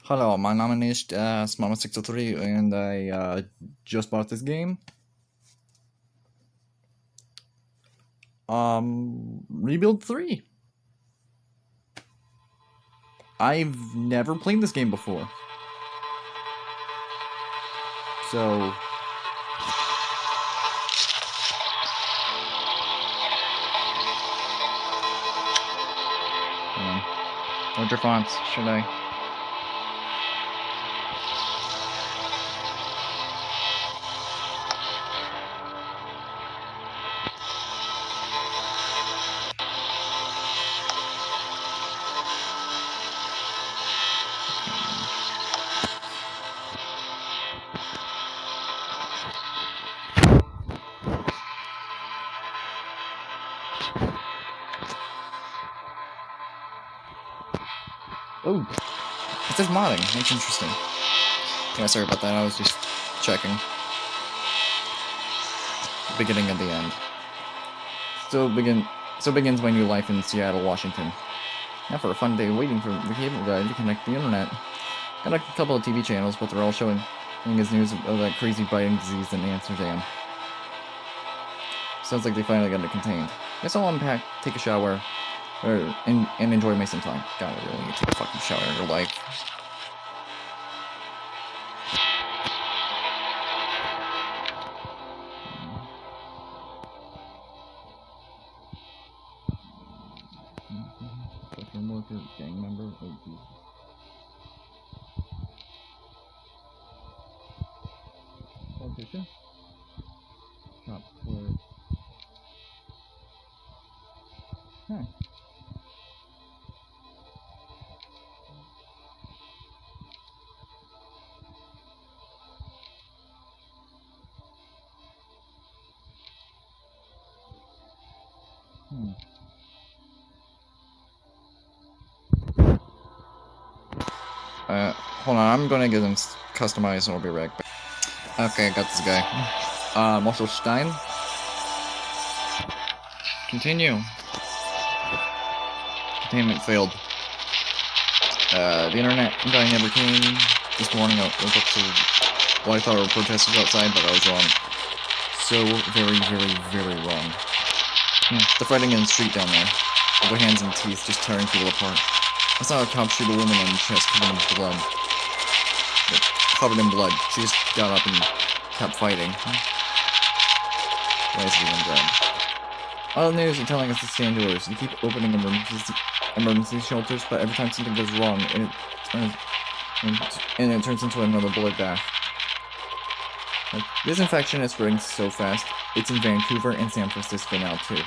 Hello, my name is Smama603 and I just bought this game. Rebuild 3. I've never played this game before. So... Larger fonts, should I? Oh, it says modding. That's interesting. Yeah, sorry about that. I was just checking. Beginning and the end. So begins my new life in Seattle, Washington. Now for a fun day waiting for the cable guy to connect the internet. Got a couple of TV channels, but they're all showing his news of that crazy biting disease in Amsterdam. Sounds like they finally got it contained. Guess I'll unpack, take a shower, and enjoy my some time. God, I really need to take a fucking shower in your life. Fucking worker, gang member, oh Jesus. Politician? Shop clerk. Huh. Hold on, I'm gonna get them customized and I'll be right back. Okay, I got this guy. Marshall Stein. Continue. Containment failed. The internet guy never came. This morning I woke up to what I thought were protesters outside, but I was wrong. So very, very, very wrong. The fighting in the street down there. With their hands and teeth just tearing people apart. I saw a cop shoot a woman in the chest covered in blood. Covered in blood. She just got up and kept fighting. Why is he even dead? All the news are telling us to stay indoors and keep opening emergency shelters, but every time something goes wrong, it turns into another bloodbath. Like, this infection is spreading so fast. It's in Vancouver and San Francisco now too.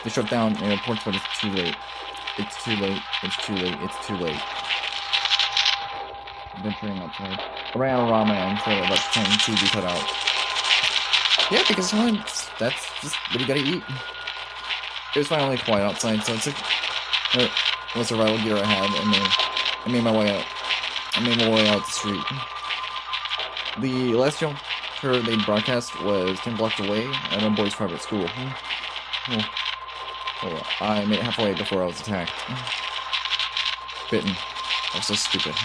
They shut down airports, but it's too late. It's too late. It's too late. It's too late. Venturing outside. I ran out of ramen instead of letting TV cut out. Yeah, because sometimes that's just what you gotta eat. It was finally quiet outside, so I took what survival gear I had and I made my way out. I made my way out the street. The last shelter they broadcast was 10 blocks away at a boys' private school. Well, I made it halfway before I was attacked. Bitten. I was so stupid.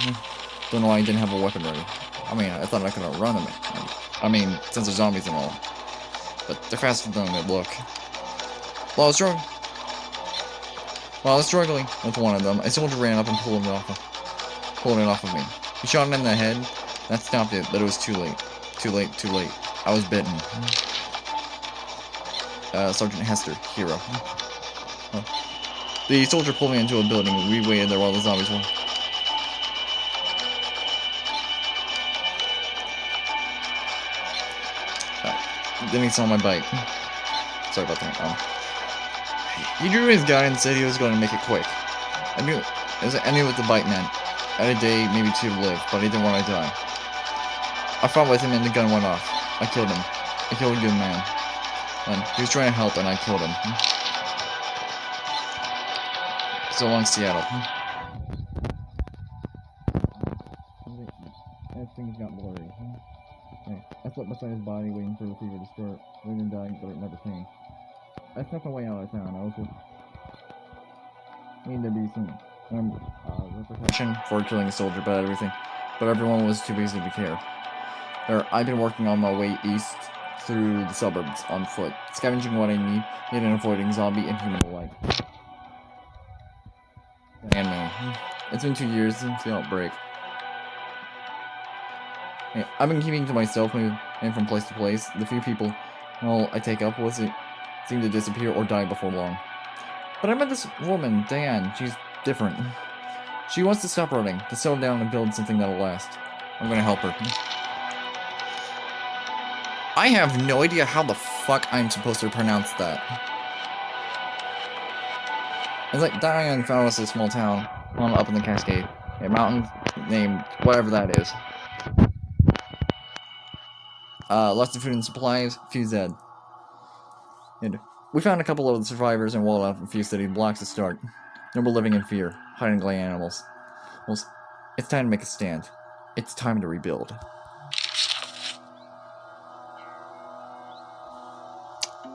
Don't know why I didn't have a weapon ready. I mean, I thought I could outrun them. I mean, since they're zombies and all. But they're faster than they look. While I was struggling with one of them, a soldier ran up and pulled it off of me. He shot him in the head. That stopped it, but it was too late. Too late, too late. I was bitten. Sergeant Hester, hero. The soldier pulled me into a building. We waited there while the zombies were. Then he saw my bike. Sorry about that. He drew his gun and said he was going to make it quick. I knew what the bite meant. I had a day, maybe two to live, but I didn't want to die. I fought with him and the gun went off. I killed him. I killed a good man. And he was trying to help and I killed him. So long, Seattle. Things got blurry. I slept beside his body waiting for the fever to start. Waiting and dying, but it never came. I snuck my way out of town. I was just... need to be seen. repercussion for killing a soldier, but everyone was too busy to care. I've been working on my way east through the suburbs on foot, scavenging what I need and avoiding zombie and human alike. And man, it's been 2 years since the outbreak. Hey, I've been keeping to myself, moving from place to place. The few people I take up with it seem to disappear or die before long. But I met this woman, Diane. She's different. She wants to stop running, to settle down and build something that'll last. I'm gonna help her. I have no idea how the fuck I'm supposed to pronounce that. It's like Diane found us a small town up in the Cascade. A mountain named whatever that is. Lots of food and supplies, few dead. And we found a couple of the survivors and walled off a few city blocks to start. No more living in fear, hiding like animals. Well, it's time to make a stand. It's time to rebuild.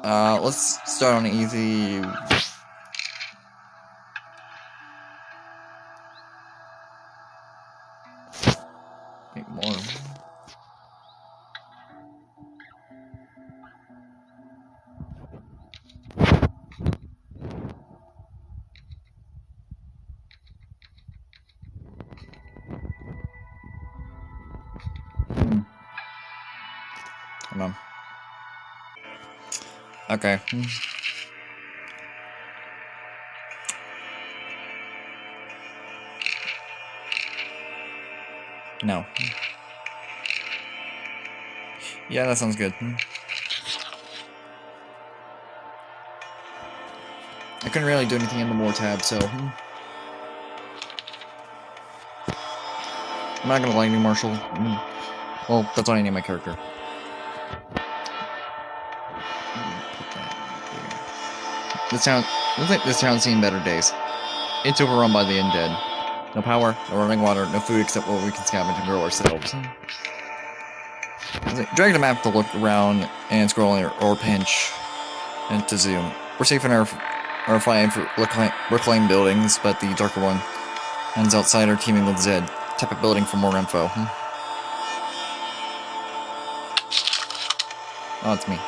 Let's start on easy. Make more. Hold on. Okay. No. Yeah, that sounds good. I couldn't really do anything in the more tab, so I'm not gonna lightning marshal. Well, that's what I name my character. This town's seen better days. It's overrun by the undead. No power, no running water, no food except what we can scavenge and grow ourselves. Drag the map to look around and scroll or pinch and to zoom. We're safe in our fight for reclaimed buildings, but the darker one ends outside are teeming with Zed. Tap a building for more info. Oh, it's me.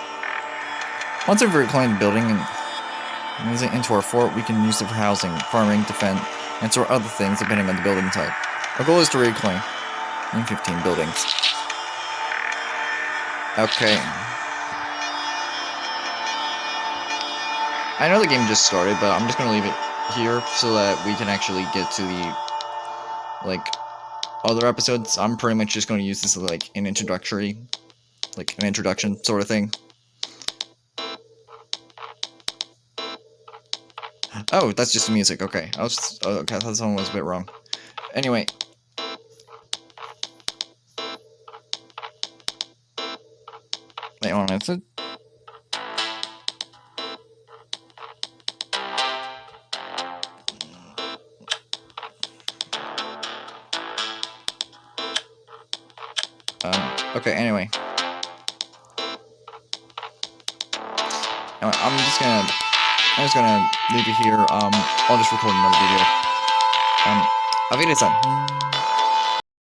Once we've reclaimed the building and use it into our fort, we can use it for housing, farming, defense, and store other things depending on the building type. Our goal is to reclaim 15 buildings. Okay. I know the game just started, but I'm just gonna leave it here so that we can actually get to the, like, other episodes. I'm pretty much just gonna use this as, like, an introduction sort of thing. Oh, that's just the music, okay. Okay, I thought someone was a bit wrong. Anyway. Wait, hold on, okay, anyway. I'm just gonna leave it here. I'll just record another video. Auf Wiedersehen.